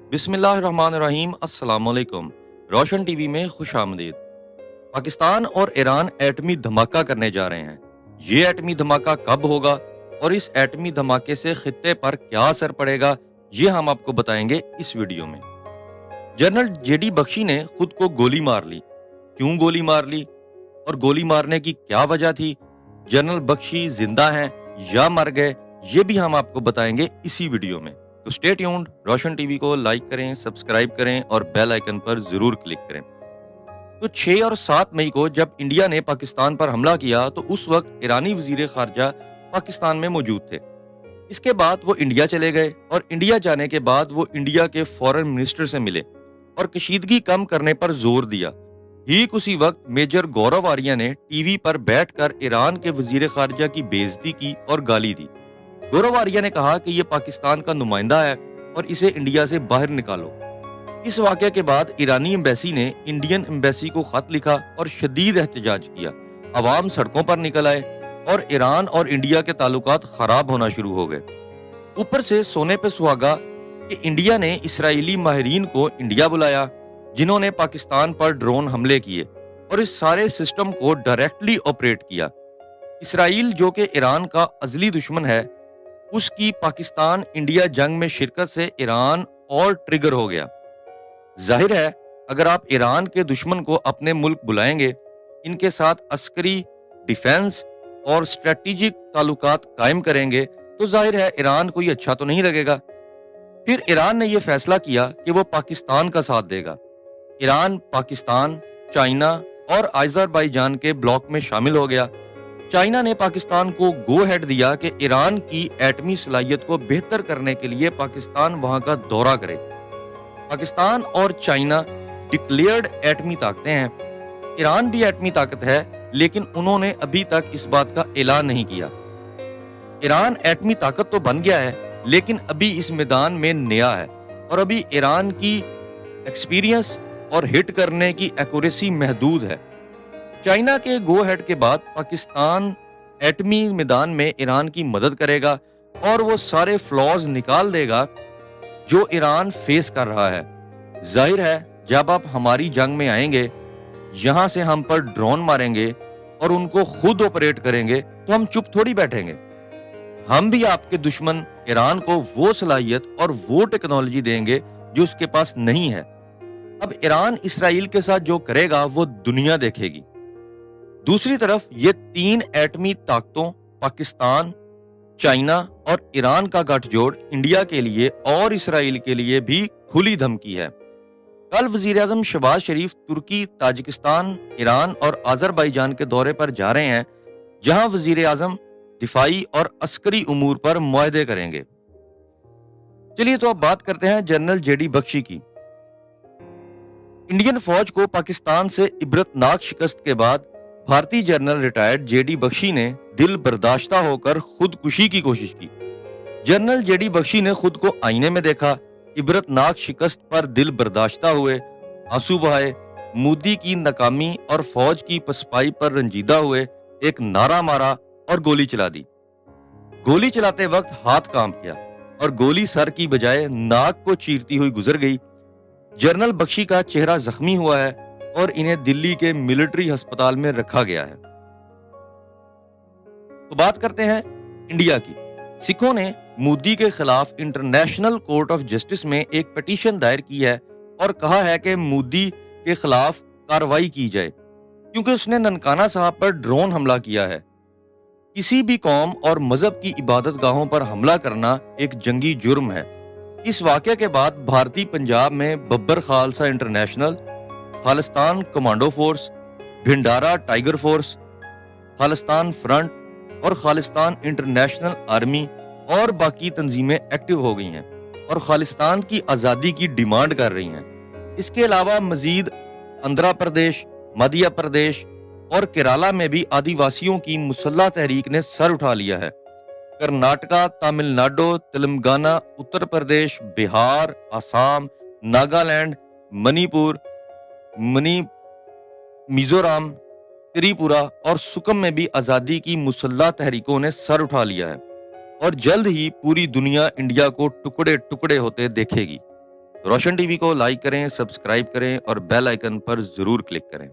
बिस्मिल्लाहिर्रहमानिर्रहीम अस्सलाम वालेकुम। रोशन टीवी में खुश आमदीद। पाकिस्तान और ईरान एटमी धमाका करने जा रहे हैं। ये एटमी धमाका कब होगा और इस एटमी धमाके से खित्ते पर क्या असर पड़ेगा, ये हम आपको बताएंगे इस वीडियो में। जनरल जेडी बख्शी ने खुद को गोली मार ली। क्यों गोली मार ली और गोली मारने की क्या वजह थी? जनरल बख्शी जिंदा हैं या मर गए, ये भी हम आपको बताएंगे इसी वीडियो में। तो स्टे ट्यून्ड, रोशन टीवी को लाइक करें, सब्सक्राइब करें और बेल आइकन पर जरूर क्लिक करें। तो 6 और 7 मई को जब इंडिया ने पाकिस्तान पर हमला किया तो उस वक्त ईरानी वजीर खारजा पाकिस्तान में मौजूद थे। इसके बाद वो इंडिया चले गए और इंडिया जाने के बाद वो इंडिया के फॉरेन मिनिस्टर से मिले और कशीदगी कम करने पर जोर दिया। ठीक उसी वक्त मेजर गौरव आर्या ने टीवी पर बैठकर ईरान के वजीर खारजा की बेइज्जती की और गाली दी। गौरव आर्या ने कहा कि ये पाकिस्तान का नुमाइंदा है और इसे इंडिया से बाहर निकालो। इस वाक़े के बाद ईरानी एम्बेसी ने इंडियन एम्बेसी को खत लिखा और शदीद एहतजाज किया। अवाम सड़कों पर निकल आए और ईरान और इंडिया के ताल्लुकात खराब होना शुरू हो गए। ऊपर से सोने पे सुहागा कि इंडिया ने इसराइली माहिरीन को इंडिया बुलाया, जिन्होंने पाकिस्तान पर ड्रोन हमले किए और इस सारे सिस्टम को डायरेक्टली ऑपरेट किया। इसराइल जो कि ईरान का अजली दुश्मन है, उसकी पाकिस्तान इंडिया जंग में शिरकत से ईरान और ट्रिगर हो गया। जाहिर है, अगर आप ईरान के दुश्मन को अपने मुल्क बुलाएंगे, इनके साथ अस्करी, डिफेंस और स्ट्रेटेजिक ताल्लुकात कायम करेंगे, तो जाहिर है ईरान को ये अच्छा तो नहीं लगेगा। फिर ईरान ने यह फैसला किया कि वो पाकिस्तान का साथ देगा। ईरान पाकिस्तान, चाइना और अज़रबैजान के ब्लॉक में शामिल हो गया। चाइना ने पाकिस्तान को गो हेड दिया कि ईरान की एटमी सलाहियत को बेहतर करने के लिए पाकिस्तान वहां का दौरा करे। पाकिस्तान और चाइना डिक्लेयर्ड एटमी ताकतें हैं। ईरान भी एटमी ताकत है, लेकिन उन्होंने अभी तक इस बात का ऐलान नहीं किया। ईरान एटमी ताकत तो बन गया है, लेकिन अभी इस मैदान में नया है और अभी ईरान की एक्सपीरियंस और हिट करने की एक्यूरेसी महदूद है। चाइना के गो हेड के बाद पाकिस्तान एटमी मैदान में ईरान की मदद करेगा और वो सारे फ्लॉज निकाल देगा जो ईरान फेस कर रहा है। जाहिर है, जब आप हमारी जंग में आएंगे, यहां से हम पर ड्रोन मारेंगे और उनको खुद ऑपरेट करेंगे, तो हम चुप थोड़ी बैठेंगे। हम भी आपके दुश्मन ईरान को वो सलाहियत और वो टेक्नोलॉजी देंगे जो उसके पास नहीं है। अब ईरान इसराइल के साथ जो करेगा वो दुनिया देखेगी। दूसरी तरफ ये 3 एटमी ताकतों पाकिस्तान, चाइना और ईरान का गठजोड़ इंडिया के लिए और इसराइल के लिए भी खुली धमकी है। कल वजीर आजम शहबाज शरीफ तुर्की, ताजिकिस्तान, ईरान और अजरबैजान के दौरे पर जा रहे हैं, जहां वजीर आजम दिफाई और अस्करी उमूर पर मुआहदे करेंगे। चलिए तो अब बात करते हैं जनरल जेडी बख्शी की। इंडियन फौज को पाकिस्तान से इबरतनाक शिकस्त के बाद भारतीय जनरल रिटायर्ड जेडी बख्शी ने दिल बर्दाश्ता होकर खुदकुशी की कोशिश की। जनरल जेडी बख्शी ने खुद को आईने में देखा, इबरतनाक शिकस्त पर दिल बर्दाश्ता हुए, आंसू बहाए, मोदी की नाकामी और फौज की पसपाई पर रंजीदा हुए, एक नारा मारा और गोली चला दी। गोली चलाते वक्त हाथ कांप गया और गोली सर की बजाय नाक को चीरती हुई गुजर गई। जनरल बख्शी का चेहरा जख्मी हुआ है और इन्हें दिल्ली के मिलिट्री अस्पताल में रखा गया है। तो बात करते हैं इंडिया की। सिखों ने मोदी के खिलाफ इंटरनेशनल कोर्ट ऑफ जस्टिस में एक पिटीशन दायर की है और कहा है कि मोदी के खिलाफ कार्रवाई की जाए, क्योंकि उसने ननकाना साहब पर ड्रोन हमला किया है। किसी भी कौम और मजहब की इबादत गाहों पर हमला करना एक जंगी जुर्म है। इस वाक़े के बाद भारतीय पंजाब में Babbar Khalsa international, Khalistan commando force, Bhindara tiger force, Khalistan front और खालिस्तान इंटरनेशनल आर्मी और बाकी तंजीमें एक्टिव हो गई हैं और खालिस्तान की आज़ादी की डिमांड कर रही हैं। इसके अलावा मजीद आंध्र प्रदेश, मध्य प्रदेश और केरला में भी आदिवासियों की मुसल्लह तहरीक ने सर उठा लिया है। कर्नाटका, तमिलनाडु, तेलंगाना, उत्तर प्रदेश, बिहार, असम, नागालैंड, मणिपुर, मिजोरम, त्रिपुरा और सुकम में भी आज़ादी की मुसल्लह तहरीकों ने सर उठा लिया है और जल्द ही पूरी दुनिया इंडिया को टुकड़े टुकड़े होते देखेगी। روشن ٹی وی کو لائک کریں، سبسکرائب کریں اور بیل آئیکن پر ضرور کلک کریں۔